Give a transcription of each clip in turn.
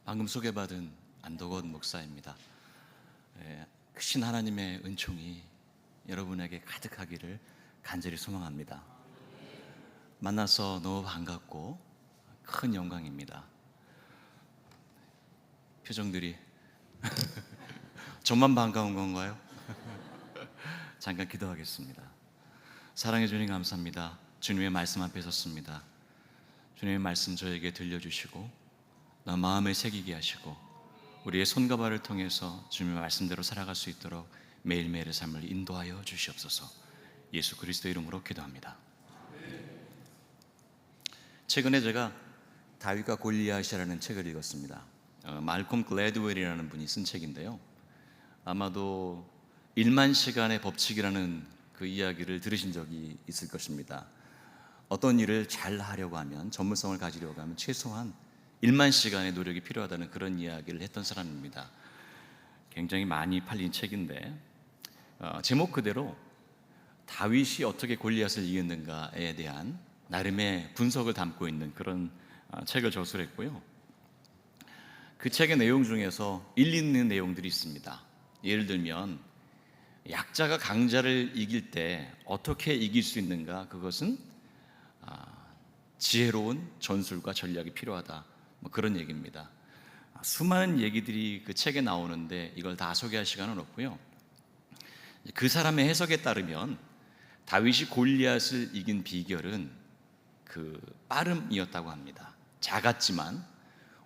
방금 소개받은 안덕원 목사입니다. 크신 하나님의 은총이 여러분에게 가득하기를 간절히 소망합니다. 만나서 너무 반갑고 큰 영광입니다. 표정들이 저만 반가운 건가요? 잠깐 기도하겠습니다. 사랑해 주님 감사합니다. 주님의 말씀 앞에 섰습니다. 주님의 말씀 저에게 들려주시고 나 마음에 새기게 하시고 우리의 손과 발을 통해서 주님의 말씀대로 살아갈 수 있도록 매일매일의 삶을 인도하여 주시옵소서. 예수 그리스도 이름으로 기도합니다. 최근에 제가 다윗과 골리앗이라는 책을 읽었습니다. 말콤 글래드웰이라는 분이 쓴 책인데요, 아마도 1만 시간의 법칙이라는 그 이야기를 들으신 적이 있을 것입니다. 어떤 일을 잘 하려고 하면, 전문성을 가지려고 하면 최소한 1만 시간의 노력이 필요하다는 그런 이야기를 했던 사람입니다. 굉장히 많이 팔린 책인데 제목 그대로 다윗이 어떻게 골리앗을 이겼는가에 대한 나름의 분석을 담고 있는 그런 책을 저술했고요. 그 책의 내용 중에서 일리 있는 내용들이 있습니다. 예를 들면 약자가 강자를 이길 때 어떻게 이길 수 있는가, 그것은 지혜로운 전술과 전략이 필요하다, 그런 얘기입니다. 수많은 얘기들이 그 책에 나오는데 이걸 다 소개할 시간은 없고요. 그 사람의 해석에 따르면 다윗이 골리앗을 이긴 비결은 그 빠름이었다고 합니다. 작았지만,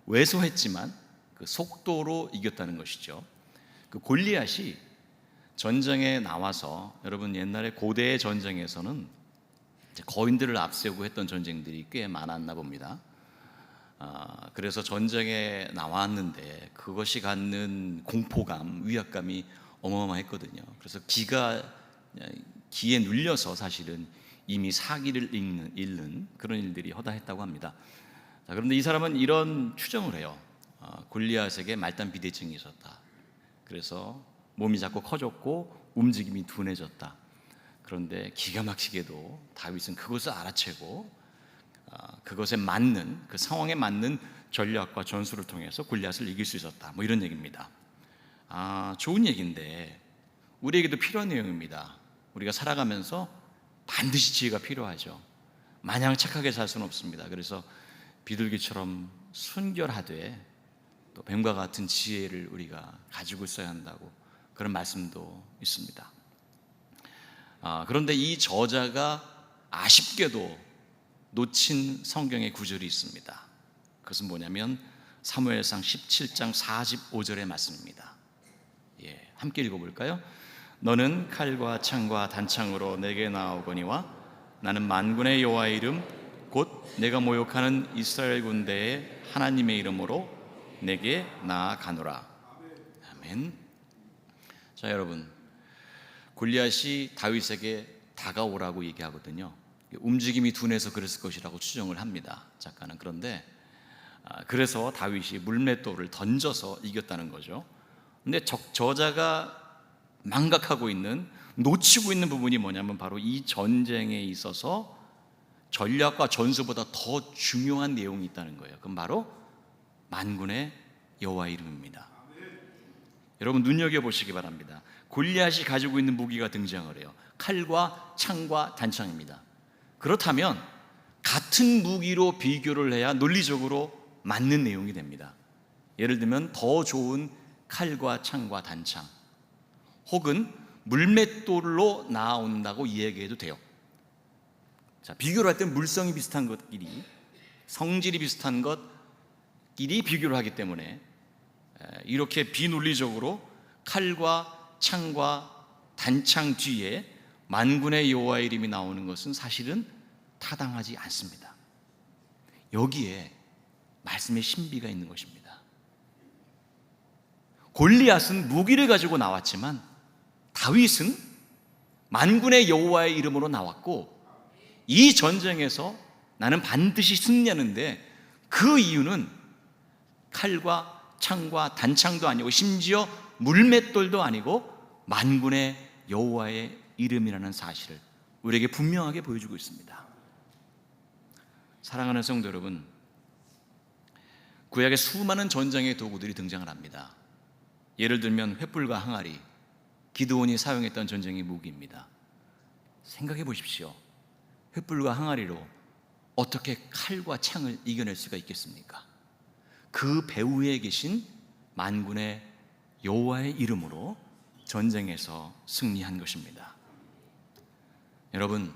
왜소했지만 그 속도로 이겼다는 것이죠. 그 골리앗이 전쟁에 나와서, 여러분 옛날에 고대의 전쟁에서는 거인들을 앞세우고 했던 전쟁들이 꽤 많았나 봅니다. 그래서 전쟁에 나왔는데 그것이 갖는 공포감, 위압감이 어마어마했거든요. 그래서 기에 눌려서 사실은 이미 사기를 잃는 그런 일들이 허다했다고 합니다. 그런데 이 사람은 이런 추정을 해요. 골리앗에게 말단 비대증이 있었다. 그래서 몸이 자꾸 커졌고 움직임이 둔해졌다. 그런데 기가 막히게도 다윗은 그것을 알아채고 그것에 맞는, 그 상황에 맞는 전략과 전술을 통해서 골리앗을 이길 수 있었다, 이런 얘기입니다. 좋은 얘기인데 우리에게도 필요한 내용입니다. 우리가 살아가면서 반드시 지혜가 필요하죠. 마냥 착하게 살 수는 없습니다. 그래서 비둘기처럼 순결하되 또 뱀과 같은 지혜를 우리가 가지고 있어야 한다고, 그런 말씀도 있습니다. 그런데 이 저자가 아쉽게도 놓친 성경의 구절이 있습니다. 그것은 뭐냐면 사무엘상 17장 45절의 말씀입니다. 함께 읽어볼까요? 너는 칼과 창과 단창으로 내게 나아오거니와 나는 만군의 여호와의 이름 곧 내가 모욕하는 이스라엘 군대의 하나님의 이름으로 내게 나아가노라. 아멘. 자, 여러분, 골리앗이 다윗에게 다가오라고 얘기하거든요. 움직임이 둔해서 그랬을 것이라고 추정을 합니다, 작가는. 그런데 그래서 다윗이 물맷돌을 던져서 이겼다는 거죠. 근데 저자가 망각하고 있는, 놓치고 있는 부분이 뭐냐면 바로 이 전쟁에 있어서 전략과 전술보다 더 중요한 내용이 있다는 거예요. 그건 바로 만군의 여호와의 이름입니다. 여러분 눈여겨보시기 바랍니다. 골리앗이 가지고 있는 무기가 등장을 해요. 칼과 창과 단창입니다. 그렇다면 같은 무기로 비교를 해야 논리적으로 맞는 내용이 됩니다. 예를 들면 더 좋은 칼과 창과 단창, 혹은 물맷돌로 나온다고 이야기해도 돼요. 자, 비교를 할 때 물성이 비슷한 것끼리, 성질이 비슷한 것끼리 비교를 하기 때문에 이렇게 비논리적으로 칼과 창과 단창 뒤에 만군의 여호와의 이름이 나오는 것은 사실은 타당하지 않습니다. 여기에 말씀의 신비가 있는 것입니다. 골리앗은 무기를 가지고 나왔지만 다윗은 만군의 여호와의 이름으로 나왔고, 이 전쟁에서 나는 반드시 승리하는데 그 이유는 칼과 창과 단창도 아니고 심지어 물맷돌도 아니고 만군의 여호와의 이름이라는 사실을 우리에게 분명하게 보여주고 있습니다. 사랑하는 성도 여러분, 구약의 수많은 전쟁의 도구들이 등장을 합니다. 예를 들면 횃불과 항아리, 기드온이 사용했던 전쟁의 무기입니다. 생각해 보십시오. 횃불과 항아리로 어떻게 칼과 창을 이겨낼 수가 있겠습니까? 그 배후에 계신 만군의 여호와의 이름으로 전쟁에서 승리한 것입니다. 여러분,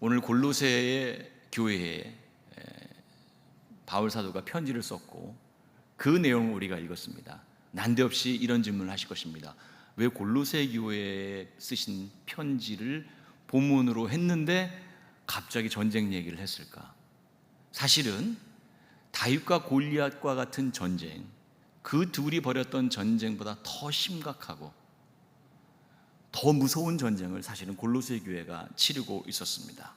오늘 골로새의 교회에 바울 사도가 편지를 썼고 그 내용을 우리가 읽었습니다. 난데없이 이런 질문을 하실 것입니다. 왜 골로새 교회에 쓰신 편지를 본문으로 했는데 갑자기 전쟁 얘기를 했을까? 사실은 다윗과 골리앗과 같은 전쟁, 그 둘이 벌였던 전쟁보다 더 심각하고 더 무서운 전쟁을 사실은 골로새 교회가 치르고 있었습니다.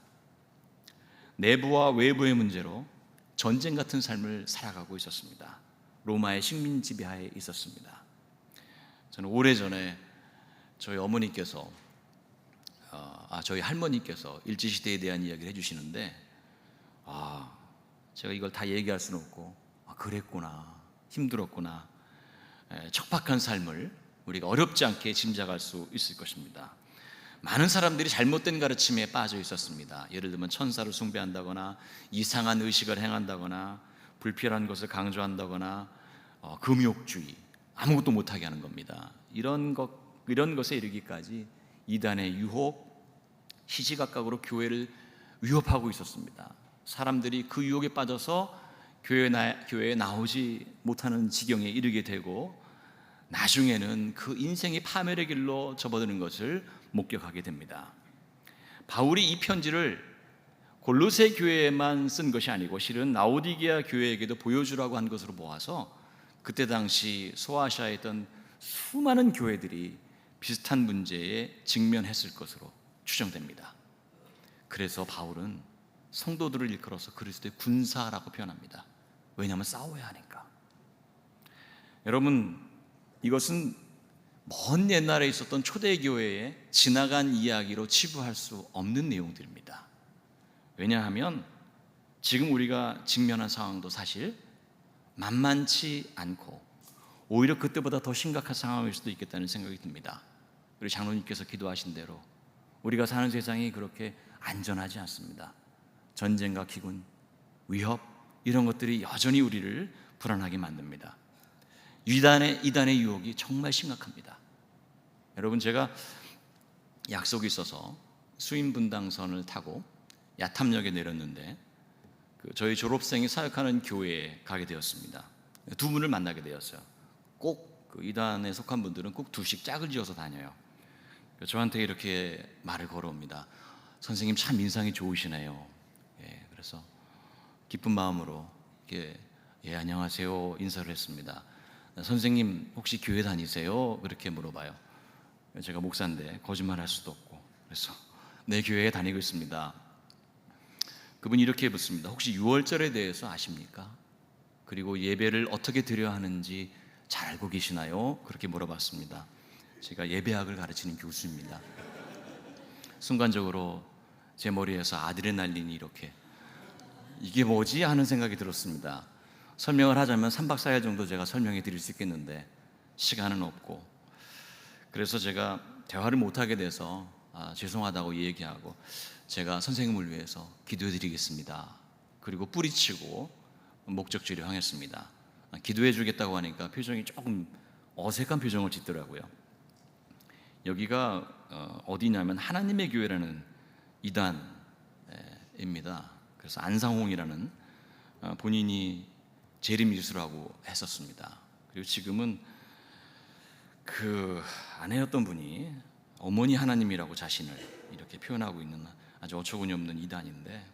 내부와 외부의 문제로 전쟁 같은 삶을 살아가고 있었습니다. 로마의 식민 지배하에 있었습니다. 저는 오래전에 저희 어머니께서 저희 할머니께서 일제시대에 대한 이야기를 해주시는데 제가 이걸 다 얘기할 수는 없고 그랬구나, 힘들었구나, 척박한 삶을 우리가 어렵지 않게 짐작할 수 있을 것입니다. 많은 사람들이 잘못된 가르침에 빠져 있었습니다. 예를 들면 천사를 숭배한다거나 이상한 의식을 행한다거나 불필요한 것을 강조한다거나 금욕주의, 아무것도 못하게 하는 겁니다. 이런 것에 이르기까지 이단의 유혹, 시시각각으로 교회를 위협하고 있었습니다. 사람들이 그 유혹에 빠져서 교회에 나오지 못하는 지경에 이르게 되고 나중에는 그 인생이 파멸의 길로 접어드는 것을 목격하게 됩니다. 바울이 이 편지를 골로새 교회에만 쓴 것이 아니고 실은 라오디게아 교회에게도 보여주라고 한 것으로 보아서 그때 당시 소아시아에 있던 수많은 교회들이 비슷한 문제에 직면했을 것으로 추정됩니다. 그래서 바울은 성도들을 일컬어서 그리스도의 군사라고 표현합니다. 왜냐하면 싸워야 하니까. 여러분, 이것은 먼 옛날에 있었던 초대교회에 지나간 이야기로 치부할 수 없는 내용들입니다. 왜냐하면 지금 우리가 직면한 상황도 사실 만만치 않고 오히려 그때보다 더 심각한 상황일 수도 있겠다는 생각이 듭니다. 우리 장로님께서 기도하신 대로 우리가 사는 세상이 그렇게 안전하지 않습니다. 전쟁과 기근, 위협, 이런 것들이 여전히 우리를 불안하게 만듭니다. 이단의 유혹이 정말 심각합니다. 여러분, 제가 약속이 있어서 수인분당선을 타고 야탐역에 내렸는데 저희 졸업생이 사역하는 교회에 가게 되었습니다. 두 분을 만나게 되었어요. 꼭 그 이단에 속한 분들은 꼭 둘씩 짝을 지어서 다녀요. 저한테 이렇게 말을 걸어옵니다. 선생님 참 인상이 좋으시네요. 그래서 기쁜 마음으로 안녕하세요 인사를 했습니다. 선생님 혹시 교회 다니세요? 그렇게 물어봐요. 제가 목사인데 거짓말할 수도 없고 그래서 네, 교회에 다니고 있습니다. 그분이 이렇게 묻습니다. 혹시 유월절에 대해서 아십니까? 그리고 예배를 어떻게 드려야 하는지 잘 알고 계시나요? 그렇게 물어봤습니다. 제가 예배학을 가르치는 교수입니다. 순간적으로 제 머리에서 아드레날린이 이렇게 이게 뭐지? 하는 생각이 들었습니다. 설명을 하자면 3박 4일 정도 제가 설명해 드릴 수 있겠는데 시간은 없고, 그래서 제가 대화를 못하게 돼서 죄송하다고 얘기하고 제가 선생님을 위해서 기도해 드리겠습니다. 그리고 뿌리치고 목적지를 향했습니다. 기도해 주겠다고 하니까 표정이 조금 어색한 표정을 짓더라고요. 여기가 어디냐면 하나님의 교회라는 이단입니다. 그래서 안상홍이라는 본인이 재림이수라고 했었습니다. 그리고 지금은 그 아내였던 분이 어머니 하나님이라고 자신을 이렇게 표현하고 있는 아주 어처구니 없는 이단인데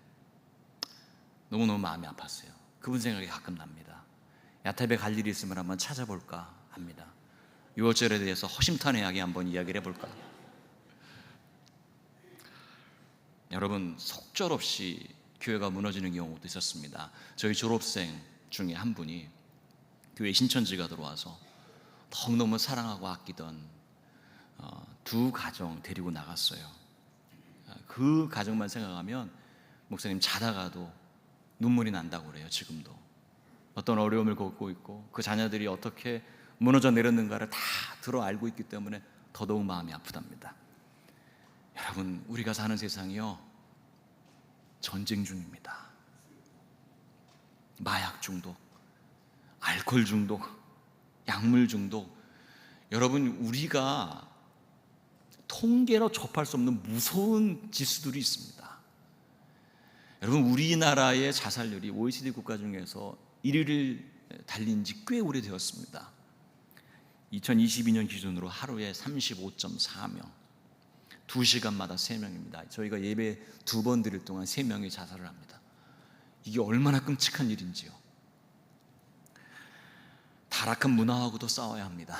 너무너무 마음이 아팠어요. 그분 생각이 가끔 납니다. 야탑에 갈 일이 있으면 한번 찾아볼까 합니다. 유월절에 대해서 허심탄회하게 한번 이야기를 해볼까. 여러분, 속절없이 교회가 무너지는 경우도 있었습니다. 저희 졸업생 중에 한 분이 교회 신천지가 들어와서 너무너무 사랑하고 아끼던 두 가정 데리고 나갔어요. 그 가정만 생각하면 목사님 자다가도 눈물이 난다고 그래요. 지금도. 어떤 어려움을 겪고 있고 그 자녀들이 어떻게 무너져 내렸는가를 다 들어 알고 있기 때문에 더더욱 마음이 아프답니다. 여러분, 우리가 사는 세상이요, 전쟁 중입니다. 마약 중독, 알코올 중독, 약물 중독. 여러분, 우리가 통계로 접할 수 없는 무서운 지수들이 있습니다. 여러분, 우리나라의 자살률이 OECD 국가 중에서 1위를 달린 지 꽤 오래되었습니다. 2022년 기준으로 하루에 35.4명, 2시간마다 3명입니다. 저희가 예배 2번 드릴 동안 3명이 자살을 합니다. 이게 얼마나 끔찍한 일인지요. 타락한 문화하고도 싸워야 합니다.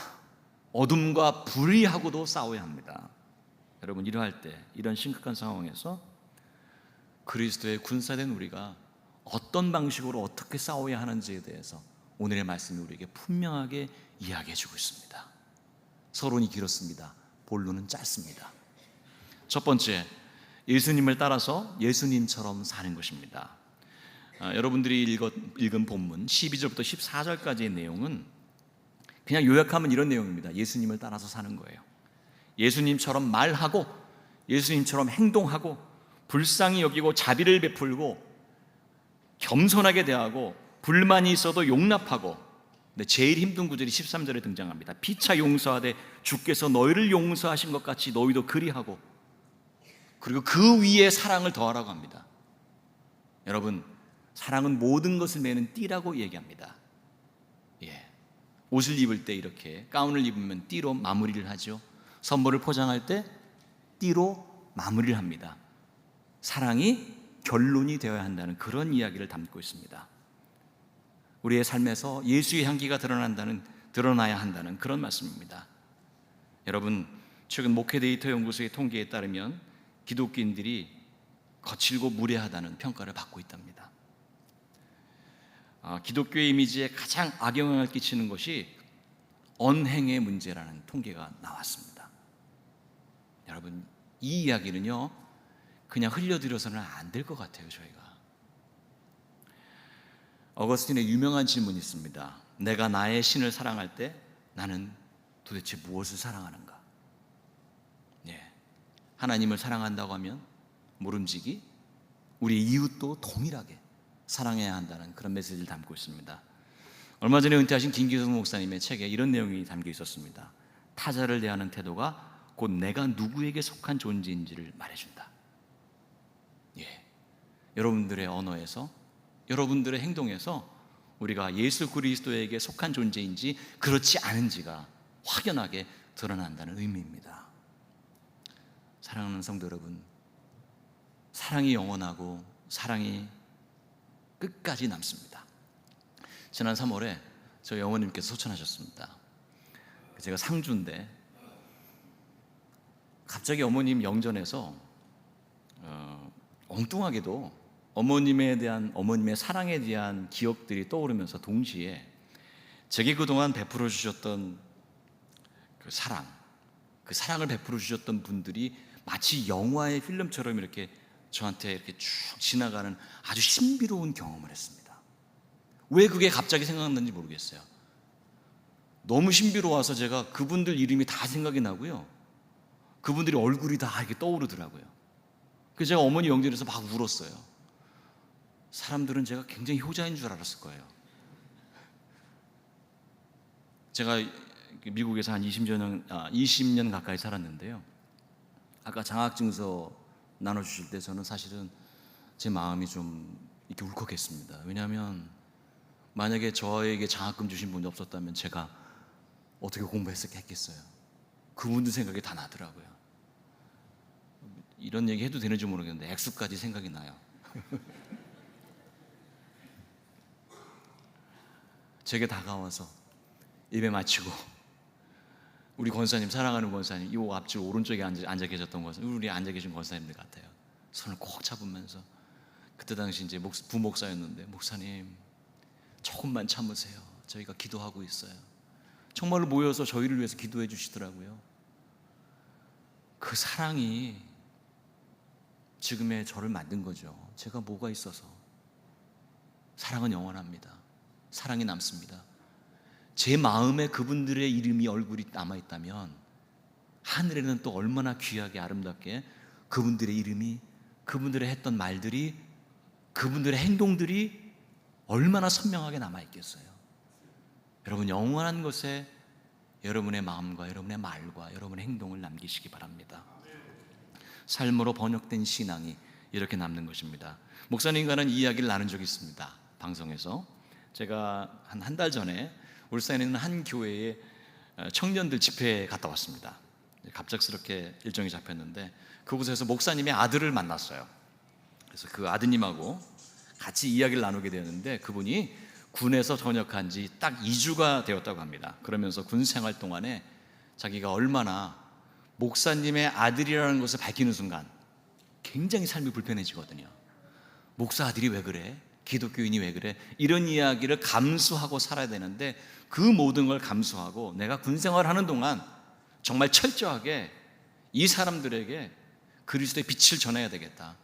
어둠과 불의하고도 싸워야 합니다. 여러분, 이러할 때, 이런 심각한 상황에서 그리스도의 군사된 우리가 어떤 방식으로 어떻게 싸워야 하는지에 대해서 오늘의 말씀이 우리에게 분명하게 이야기해 주고 있습니다. 서론이 길었습니다. 본론은 짧습니다. 첫 번째, 예수님을 따라서 예수님처럼 사는 것입니다. 여러분들이 읽은 본문 12절부터 14절까지의 내용은 그냥 요약하면 이런 내용입니다. 예수님을 따라서 사는 거예요. 예수님처럼 말하고 예수님처럼 행동하고 불쌍히 여기고 자비를 베풀고 겸손하게 대하고 불만이 있어도 용납하고. 근데 제일 힘든 구절이 13절에 등장합니다. 피차 용서하되 주께서 너희를 용서하신 것 같이 너희도 그리하고, 그리고 그 위에 사랑을 더하라고 합니다. 여러분, 사랑은 모든 것을 매는 띠라고 얘기합니다. 옷을 입을 때 이렇게 가운을 입으면 띠로 마무리를 하죠. 선물을 포장할 때 띠로 마무리를 합니다. 사랑이 결론이 되어야 한다는 그런 이야기를 담고 있습니다. 우리의 삶에서 예수의 향기가 드러나야 한다는 그런 말씀입니다. 여러분, 최근 목회데이터 연구소의 통계에 따르면 기독교인들이 거칠고 무례하다는 평가를 받고 있답니다. 기독교의 이미지에 가장 악영향을 끼치는 것이 언행의 문제라는 통계가 나왔습니다. 여러분, 이 이야기는요, 그냥 흘려들여서는 안 될 것 같아요. 저희가 어거스틴의 유명한 질문이 있습니다. 내가 나의 신을 사랑할 때 나는 도대체 무엇을 사랑하는가? 하나님을 사랑한다고 하면 모름지기 우리 이웃도 동일하게 사랑해야 한다는 그런 메시지를 담고 있습니다. 얼마 전에 은퇴하신 김기성 목사님의 책에 이런 내용이 담겨 있었습니다. 타자를 대하는 태도가 곧 내가 누구에게 속한 존재인지를 말해준다. 여러분들의 언어에서, 여러분들의 행동에서 우리가 예수 그리스도에게 속한 존재인지 그렇지 않은지가 확연하게 드러난다는 의미입니다. 사랑하는 성도 여러분, 사랑이 영원하고 사랑이 끝까지 남습니다. 지난 3월에 저희 어머님께서 소천하셨습니다. 제가 상주인데 갑자기 어머님 영전에서 엉뚱하게도 어머님의 사랑에 대한 기억들이 떠오르면서 동시에 제게 그동안 베풀어 주셨던 그 사랑을 베풀어 주셨던 분들이 마치 영화의 필름처럼 이렇게 저한테 이렇게 쭉 지나가는 아주 신비로운 경험을 했습니다. 왜 그게 갑자기 생각났는지 모르겠어요. 너무 신비로워서 제가 그분들 이름이 다 생각이 나고요, 그분들의 얼굴이 다 이렇게 떠오르더라고요. 그래서 제가 어머니 영전에서 막 울었어요. 사람들은 제가 굉장히 효자인 줄 알았을 거예요. 제가 미국에서 한 20년 가까이 살았는데요, 아까 장학증서 나눠주실 때 저는 사실은 제 마음이 좀 이렇게 울컥했습니다. 왜냐하면 만약에 저에게 장학금 주신 분이 없었다면 제가 어떻게 공부했겠어요. 그분들 생각이 다 나더라고요. 이런 얘기 해도 되는지 모르겠는데 액수까지 생각이 나요. 제게 다가와서 예배 마치고 우리 권사님, 사랑하는 권사님, 이 앞줄 오른쪽에 앉아 계셨던 권사님, 우리 앉아 계신 권사님들 같아요. 손을 꼭 잡으면서, 그때 당시 이제 부목사였는데, 목사님 조금만 참으세요. 저희가 기도하고 있어요. 정말로 모여서 저희를 위해서 기도해 주시더라고요. 그 사랑이 지금의 저를 만든 거죠. 제가 뭐가 있어서. 사랑은 영원합니다. 사랑이 남습니다. 제 마음에 그분들의 이름이, 얼굴이 남아있다면 하늘에는 또 얼마나 귀하게 아름답게 그분들의 이름이, 그분들의 했던 말들이, 그분들의 행동들이 얼마나 선명하게 남아있겠어요. 여러분, 영원한 것에 여러분의 마음과 여러분의 말과 여러분의 행동을 남기시기 바랍니다. 삶으로 번역된 신앙이 이렇게 남는 것입니다. 목사님과는 이야기를 나눈 적이 있습니다. 방송에서 제가 한 달 전에 울산에 있는 한 교회에 청년들 집회에 갔다 왔습니다. 갑작스럽게 일정이 잡혔는데 그곳에서 목사님의 아들을 만났어요. 그래서 그 아드님하고 같이 이야기를 나누게 되었는데 그분이 군에서 전역한 지 딱 2주가 되었다고 합니다. 그러면서 군 생활 동안에 자기가 얼마나 목사님의 아들이라는 것을 밝히는 순간 굉장히 삶이 불편해지거든요. 목사 아들이 왜 그래? 기독교인이 왜 그래? 이런 이야기를 감수하고 살아야 되는데 그 모든 걸 감수하고 내가 군 생활하는 동안 정말 철저하게 이 사람들에게 그리스도의 빛을 전해야 되겠다.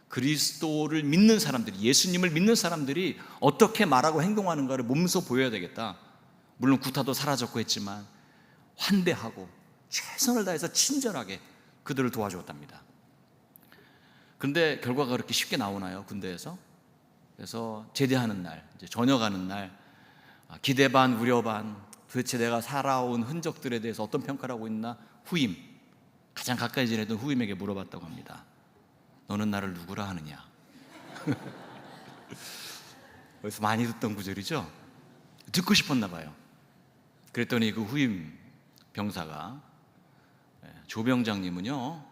그리스도를 믿는 사람들이, 예수님을 믿는 사람들이 어떻게 말하고 행동하는가를 몸소 보여야 되겠다. 물론 구타도 사라졌고 했지만 환대하고 최선을 다해서 친절하게 그들을 도와주었답니다. 그런데 결과가 그렇게 쉽게 나오나요? 군대에서? 그래서 제대하는 날, 이제 전역하는 날, 기대 반 우려 반, 도대체 내가 살아온 흔적들에 대해서 어떤 평가를 하고 있나? 후임, 가장 가까이 지내던 후임에게 물어봤다고 합니다. 너는 나를 누구라 하느냐? 그래서 많이 듣던 구절이죠. 듣고 싶었나 봐요. 그랬더니 그 후임 병사가, 조병장님은요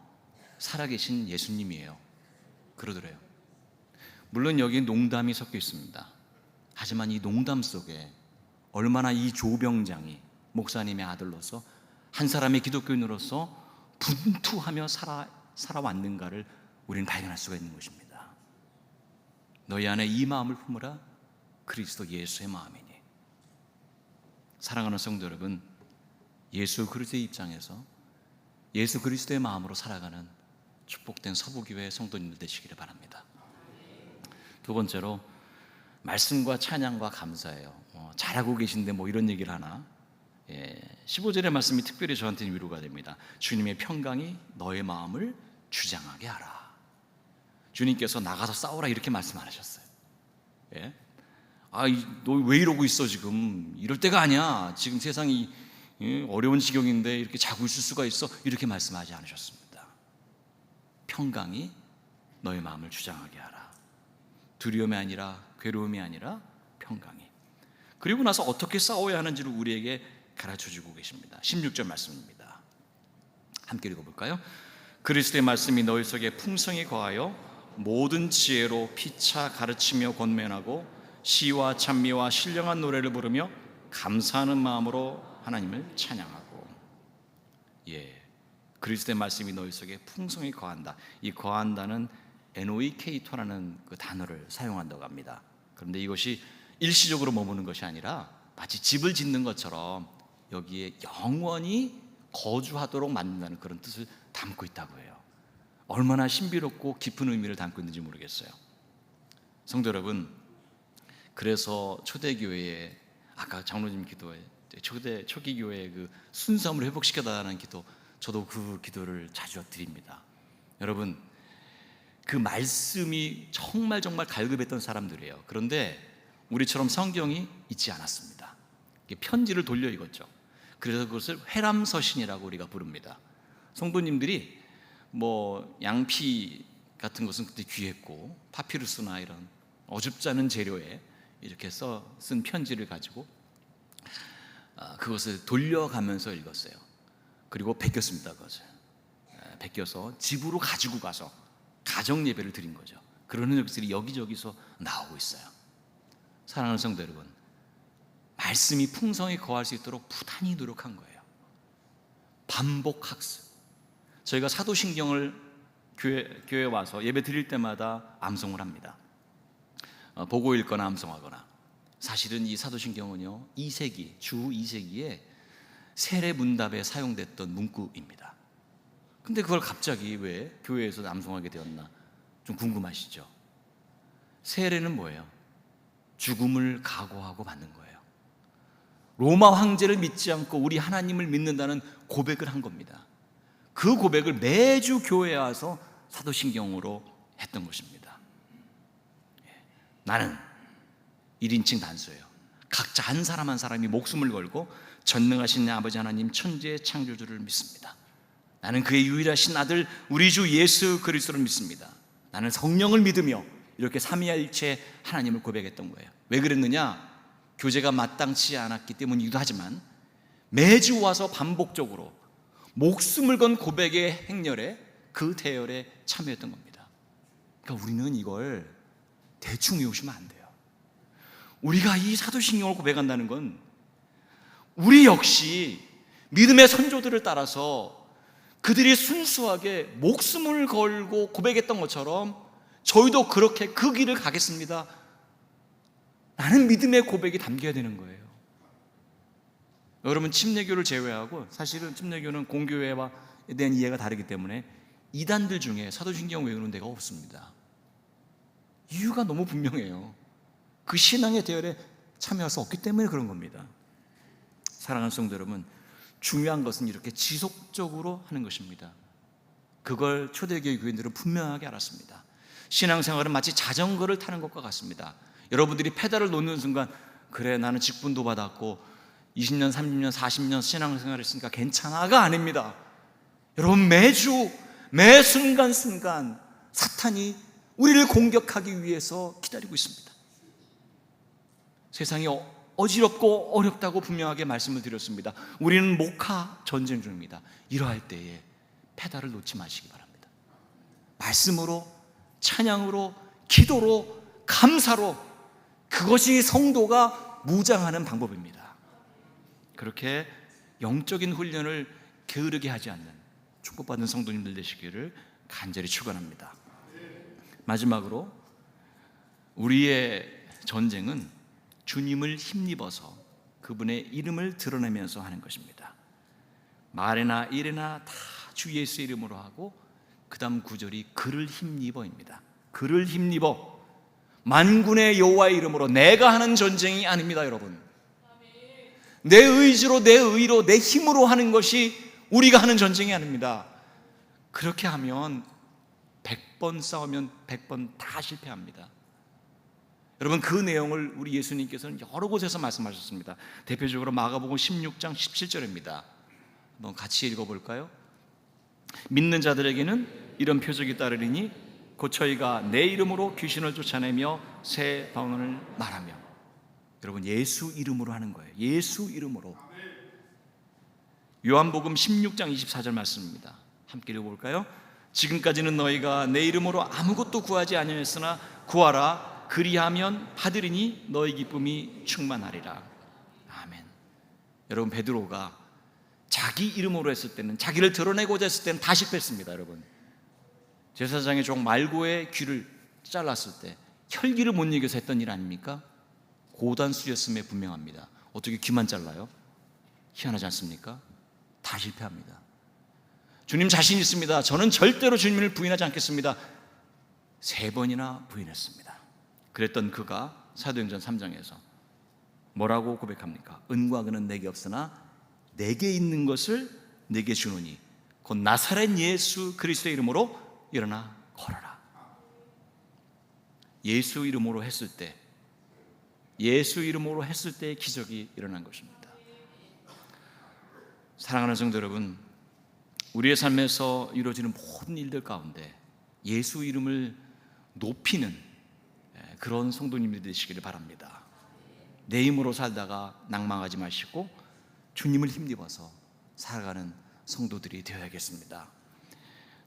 살아계신 예수님이에요, 그러더래요. 물론 여기 농담이 섞여 있습니다. 하지만 이 농담 속에 얼마나 이 조병장이 목사님의 아들로서, 한 사람의 기독교인으로서 분투하며 살아왔는가를 우리는 발견할 수가 있는 것입니다. 너희 안에 이 마음을 품으라, 그리스도 예수의 마음이니. 사랑하는 성도 여러분, 예수 그리스도의 입장에서 예수 그리스도의 마음으로 살아가는 축복된 서부교회 성도님들 되시기를 바랍니다. 두 번째로, 말씀과 찬양과 감사예요. 잘하고 계신데 뭐 이런 얘기를 하나? 15절의 말씀이 특별히 저한테는 위로가 됩니다. 주님의 평강이 너의 마음을 주장하게 하라. 주님께서 나가서 싸우라 이렇게 말씀 안 하셨어요. 너 왜 이러고 있어 지금? 이럴 때가 아니야. 지금 세상이 어려운 지경인데 이렇게 자고 있을 수가 있어? 이렇게 말씀하지 않으셨습니다. 평강이 너의 마음을 주장하게 하라. 두려움이 아니라, 괴로움이 아니라 평강이. 그리고 나서 어떻게 싸워야 하는지를 우리에게 가르쳐주고 계십니다. 16절 말씀입니다. 함께 읽어볼까요? 그리스도의 말씀이 너희 속에 풍성히 거하여 모든 지혜로 피차 가르치며 권면하고 시와 찬미와 신령한 노래를 부르며 감사하는 마음으로 하나님을 찬양하고. 그리스도의 말씀이 너희 속에 풍성히 거한다. 이 거한다는 에노이케이토라는 그 단어를 사용한다고 합니다. 그런데 이것이 일시적으로 머무는 것이 아니라 마치 집을 짓는 것처럼 여기에 영원히 거주하도록 만든다는 그런 뜻을 담고 있다고 해요. 얼마나 신비롭고 깊은 의미를 담고 있는지 모르겠어요. 성도 여러분, 그래서 초대교회에, 아까 장로님 기도에 초기 교회의 그 순수함을 회복시켜달라는 기도, 저도 그 기도를 자주 드립니다. 여러분, 그 말씀이 정말 갈급했던 사람들이에요. 그런데 우리처럼 성경이 있지 않았습니다. 편지를 돌려 읽었죠. 그래서 그것을 회람서신이라고 우리가 부릅니다. 성도님들이 뭐 양피 같은 것은 그때 귀했고 파피루스나 이런 어줍지 않은 재료에 이렇게 쓴 편지를 가지고 그것을 돌려가면서 읽었어요. 그리고 베꼈습니다. 그것을 베껴서 집으로 가지고 가서 가정 예배를 드린 거죠. 그런 흔적들이 여기저기서 나오고 있어요. 사랑하는 성도 여러분, 말씀이 풍성히 거할 수 있도록 부단히 노력한 거예요. 반복 학습. 저희가 사도신경을 교회에 와서 예배 드릴 때마다 암송을 합니다. 보고 읽거나 암송하거나. 사실은 이 사도신경은요, 2세기, 주 2세기에 세례 문답에 사용됐던 문구입니다. 근데 그걸 갑자기 왜 교회에서 암송하게 되었나 좀 궁금하시죠? 세례는 뭐예요? 죽음을 각오하고 받는 거예요. 로마 황제를 믿지 않고 우리 하나님을 믿는다는 고백을 한 겁니다. 그 고백을 매주 교회에 와서 사도신경으로 했던 것입니다. 나는 1인칭 단수예요. 각자 한 사람 한 사람이 목숨을 걸고 전능하신 아버지 하나님 천지의 창조주를 믿습니다. 나는 그의 유일하신 아들 우리 주 예수 그리스도를 믿습니다. 나는 성령을 믿으며 이렇게 삼위일체 하나님을 고백했던 거예요. 왜 그랬느냐? 교제가 마땅치 않았기 때문이기도 하지만 매주 와서 반복적으로 목숨을 건 고백의 행렬에 그 대열에 참여했던 겁니다. 그러니까 우리는 이걸 대충 외우시면 안 돼요. 우리가 이 사도신경을 고백한다는 건 우리 역시 믿음의 선조들을 따라서 그들이 순수하게 목숨을 걸고 고백했던 것처럼 저희도 그렇게 그 길을 가겠습니다. 라는 믿음의 고백이 담겨야 되는 거예요. 여러분, 침례교를 제외하고 사실은 침례교는 공교회에 대한 이해가 다르기 때문에 이단들 중에 사도신경 외우는 데가 없습니다. 이유가 너무 분명해요. 그 신앙의 대열에 참여할 수 없기 때문에 그런 겁니다. 사랑하는 성도 여러분, 중요한 것은 이렇게 지속적으로 하는 것입니다. 그걸 초대교회 교인들은 분명하게 알았습니다. 신앙생활은 마치 자전거를 타는 것과 같습니다. 여러분들이 페달을 놓는 순간 그래 나는 직분도 받았고 20년, 30년, 40년 신앙생활을 했으니까 괜찮아가 아닙니다. 여러분, 매주 매 순간순간 사탄이 우리를 공격하기 위해서 기다리고 있습니다. 세상이 어지럽고 어렵다고 분명하게 말씀을 드렸습니다. 우리는 목하 전쟁 중입니다. 이러할 때에 페달을 놓지 마시기 바랍니다. 말씀으로, 찬양으로, 기도로, 감사로, 그것이 성도가 무장하는 방법입니다. 그렇게 영적인 훈련을 게으르게 하지 않는 축복받은 성도님들 되시기를 간절히 축원합니다. 마지막으로 우리의 전쟁은 주님을 힘입어서 그분의 이름을 드러내면서 하는 것입니다. 말이나 일이나 다 주 예수 이름으로 하고 그 다음 구절이 그를 힘입어입니다. 그를 힘입어. 만군의 여호와의 이름으로 내가 하는 전쟁이 아닙니다. 여러분, 내 의지로, 내 의로, 내 힘으로 하는 것이 우리가 하는 전쟁이 아닙니다. 그렇게 하면 100번 싸우면 100번 다 실패합니다. 여러분, 그 내용을 우리 예수님께서는 여러 곳에서 말씀하셨습니다. 대표적으로 마가복음 16장 17절입니다. 한번 같이 읽어볼까요? 믿는 자들에게는 이런 표적이 따르리니 곧 저희가 내 이름으로 귀신을 쫓아내며 새 방언을 말하며. 여러분, 예수 이름으로 하는 거예요. 예수 이름으로. 요한복음 16장 24절 말씀입니다. 함께 읽어볼까요? 지금까지는 너희가 내 이름으로 아무것도 구하지 아니하였으나 구하라 그리하면 받으리니 너희 기쁨이 충만하리라. 아멘. 여러분, 베드로가 자기 이름으로 했을 때는, 자기를 드러내고자 했을 때는 다 실패했습니다. 여러분, 제사장의 종 말고의 귀를 잘랐을 때 혈기를 못 이겨서 했던 일 아닙니까? 고단수였음에 분명합니다. 어떻게 귀만 잘라요? 희한하지 않습니까? 다 실패합니다. 주님 자신 있습니다. 저는 절대로 주님을 부인하지 않겠습니다. 3번이나 부인했습니다. 그랬던 그가 사도행전 3장에서 뭐라고 고백합니까? 은과 금은 내게 없으나 내게 있는 것을 내게 주노니 곧 나사렛 예수 그리스도의 이름으로 일어나 걸어라. 예수 이름으로 했을 때, 예수 이름으로 했을 때의 기적이 일어난 것입니다. 사랑하는 성도 여러분, 우리의 삶에서 이루어지는 모든 일들 가운데 예수 이름을 높이는 그런 성도님들이 되시기를 바랍니다. 내 힘으로 살다가 낭망하지 마시고 주님을 힘입어서 살아가는 성도들이 되어야겠습니다.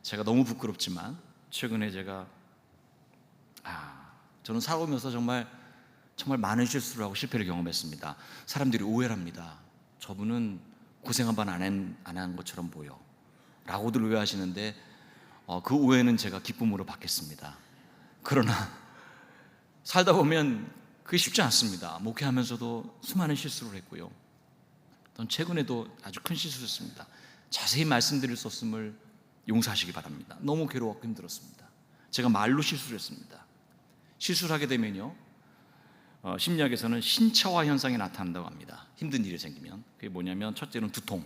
제가 너무 부끄럽지만 최근에 제가 저는 살아오면서 정말 많은 실수를 하고 실패를 경험했습니다. 사람들이 오해를 합니다. 저분은 고생 한 번 안 한 것처럼 보여 라고들 오해하시는데 그 오해는 제가 기쁨으로 받겠습니다. 그러나 살다 보면 그게 쉽지 않습니다. 목회하면서도 수많은 실수를 했고요. 전 최근에도 아주 큰 실수를 했습니다. 자세히 말씀드릴 수 없음을 용서하시기 바랍니다. 너무 괴로웠고 힘들었습니다. 제가 말로 실수를 했습니다. 실수를 하게 되면요, 심리학에서는 신체화 현상이 나타난다고 합니다. 힘든 일이 생기면. 그게 뭐냐면 첫째는 두통,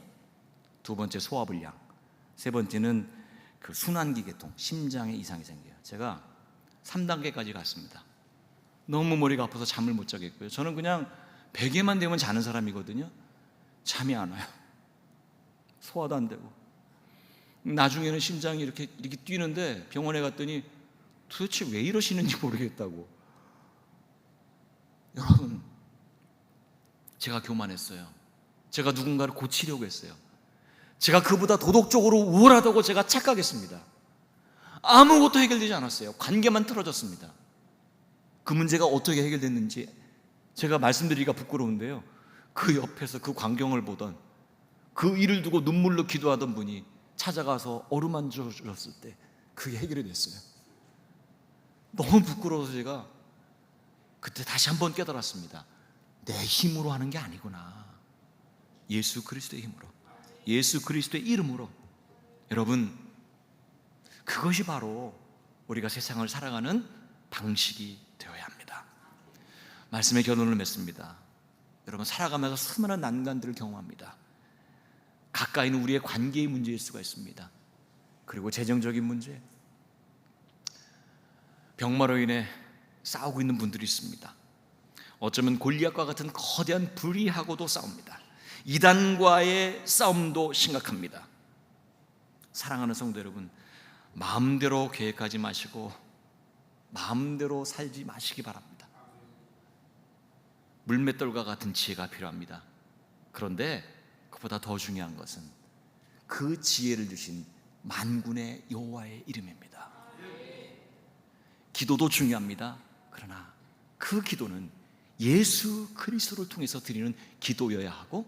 두 번째 소화불량, 세 번째는 그 순환기 계통, 심장에 이상이 생겨요. 제가 3단계까지 갔습니다. 너무 머리가 아파서 잠을 못 자겠고요. 저는 그냥 베개만 되면 자는 사람이거든요. 잠이 안 와요. 소화도 안 되고. 나중에는 심장이 이렇게 뛰는데 병원에 갔더니 도대체 왜 이러시는지 모르겠다고. 여러분, 제가 교만했어요. 제가 누군가를 고치려고 했어요. 제가 그보다 도덕적으로 우월하다고 제가 착각했습니다. 아무것도 해결되지 않았어요. 관계만 틀어졌습니다. 그 문제가 어떻게 해결됐는지 제가 말씀드리기가 부끄러운데요, 그 옆에서 그 광경을 보던, 그 일을 두고 눈물로 기도하던 분이 찾아가서 어루만져 주셨을 때 그게 해결이 됐어요. 너무 부끄러워서 제가 그때 다시 한번 깨달았습니다. 내 힘으로 하는 게 아니구나. 예수 그리스도의 힘으로, 예수 그리스도의 이름으로. 여러분, 그것이 바로 우리가 세상을 살아가는 방식이 되어야 합니다. 말씀의 결론을 맺습니다. 여러분, 살아가면서 수많은 난관들을 경험합니다. 가까이는 우리의 관계의 문제일 수가 있습니다. 그리고 재정적인 문제, 병마로 인해 싸우고 있는 분들이 있습니다. 어쩌면 골리앗과 같은 거대한 불의하고도 싸웁니다. 이단과의 싸움도 심각합니다. 사랑하는 성도 여러분, 마음대로 계획하지 마시고 마음대로 살지 마시기 바랍니다. 물맷돌과 같은 지혜가 필요합니다. 그런데 그보다 더 중요한 것은 그 지혜를 주신 만군의 여호와의 이름입니다. 기도도 중요합니다. 그러나 그 기도는 예수 그리스도를 통해서 드리는 기도여야 하고,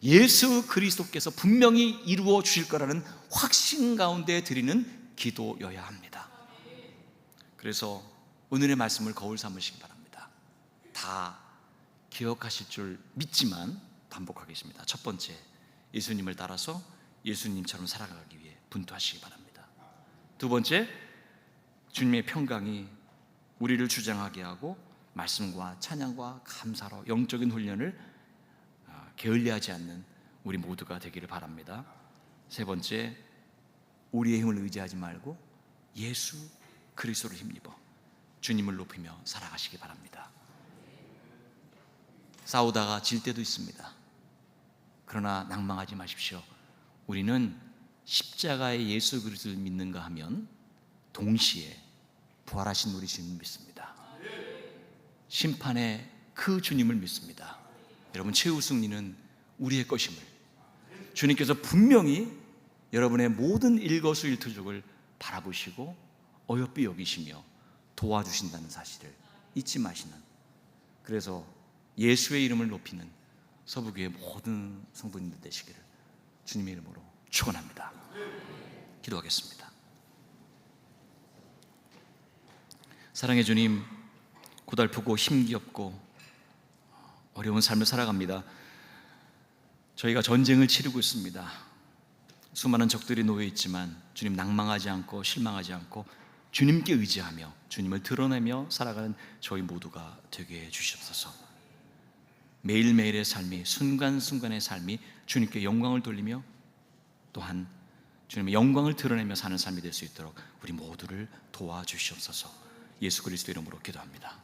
예수 그리스도께서 분명히 이루어 주실 거라는 확신 가운데 드리는 기도여야 합니다. 그래서 오늘의 말씀을 거울 삼으시기 바랍니다. 다 기억하실 줄 믿지만 반복하겠습니다. 첫 번째, 예수님을 따라서 예수님처럼 살아가기 위해 분투하시기 바랍니다. 두 번째, 주님의 평강이 우리를 주장하게 하고 말씀과 찬양과 감사로 영적인 훈련을 게을리하지 않는 우리 모두가 되기를 바랍니다. 세 번째, 우리의 힘을 의지하지 말고 예수 그리스도를 힘입어 주님을 높이며 살아가시기 바랍니다. 싸우다가 질 때도 있습니다. 그러나 낭망하지 마십시오. 우리는 십자가의 예수 그리스도를 믿는가 하면 동시에 부활하신 우리 주님을 믿습니다. 심판의 그 주님을 믿습니다. 여러분, 최우승리는 우리의 것임을 주님께서 분명히 여러분의 모든 일거수일투족을 바라보시고 어여삐 여기시며 도와주신다는 사실을 잊지 마시는, 그래서 예수의 이름을 높이는 서부교회 모든 성도님들 되시기를 주님의 이름으로 축원합니다. 기도하겠습니다. 사랑의 주님, 고달프고 힘겹고 어려운 삶을 살아갑니다. 저희가 전쟁을 치르고 있습니다. 수많은 적들이 놓여 있지만 주님, 낭망하지 않고 실망하지 않고 주님께 의지하며 주님을 드러내며 살아가는 저희 모두가 되게 해주시옵소서. 매일매일의 삶이, 순간순간의 삶이 주님께 영광을 돌리며 또한 주님의 영광을 드러내며 사는 삶이 될 수 있도록 우리 모두를 도와주시옵소서. 예수 그리스도 이름으로 기도합니다.